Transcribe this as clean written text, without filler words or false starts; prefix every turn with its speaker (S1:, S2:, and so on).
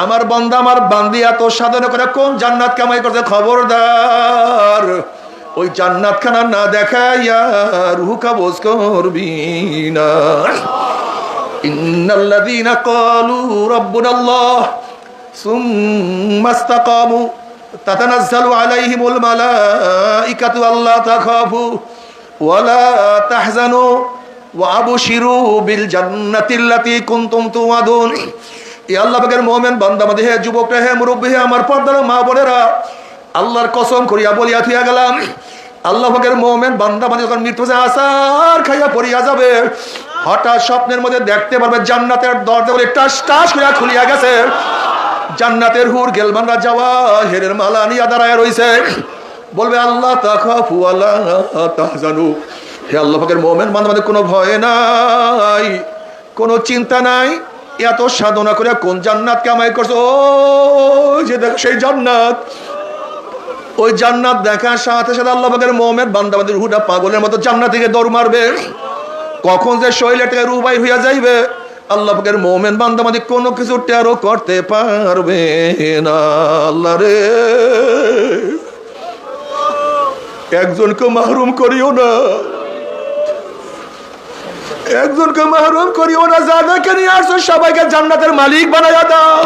S1: আমার বান্দা আমার বান্দি এত সাধনা করে কোন জান্নাত কামাই করছে, খবরদার ওই জান্নাত খানা না দেখাইয়া রুহ কবজ করবি না। ইন্নাল্লাযীনা ক্বালু রাব্বুনাল্লাহ সুম্মা ইসতাকামু তাতানাজ্জালু আলাইহিমুল মালাইকাতু আল্লা তাখাফু ওয়া লা তাহজানু ওয়া আবশিরু বিল জান্নাতিল্লাতী কুনতুম তুআদুন। এ আল্লাহ পাকের মুমিন বান্দা মাঝে, হে যুবকরা, হে মুরব্বী, হে আমার পর্দার মা বোনেরা, আল্লাহর কসম করিয়া বলিয়া থিয়া গেলাম, আল্লাহ পাকের মুমিন বান্দা মাঝে যখন মৃত্যু আসার খাইয়া পড়িয়া যাবে, হঠাৎ স্বপ্নের মধ্যে দেখতে পারবে জান্নাতের দরজা বলে টাস টাস করে খুলিয়া গেছে। জান্নাতের হুর গেলমানরা যাওয়া হেরের মালা নিয়ে দাঁড়ায় রইছে। বলবে আল্লাহ তাখাফু ওয়ালা তাহজানু, হে আল্লাহ পাকের মুমিন বান্দা মাঝে কোনো ভয় নাই, কোনো চিন্তা নাই। এত সাধনা করে কোন জান্নাত কামাই করছো, ও যে দেখো সেই জান্নাত। ওই জান্নাত দেখার সাথে সাথে আল্লাহ পাকের মুমিন বান্দা বান্দির রূহটা পাগলের মতো জান্নাত থেকে দৌড় মারবে। কখন যে শরীরে থেকে রূহ বাইর হইয়া যাইবে আল্লাহ পাকের মুমিন বান্দা বান্দি কোনো কিছু টেরও করতে পারবে না। আল্লাহ রে, একজনকে মাহরুম করিও না, একজনকে মাহরুম করিও না। যাদেরকে নিয়ে আসছো সবাইকে জান্নাতের মালিক বানাইয়া দাও।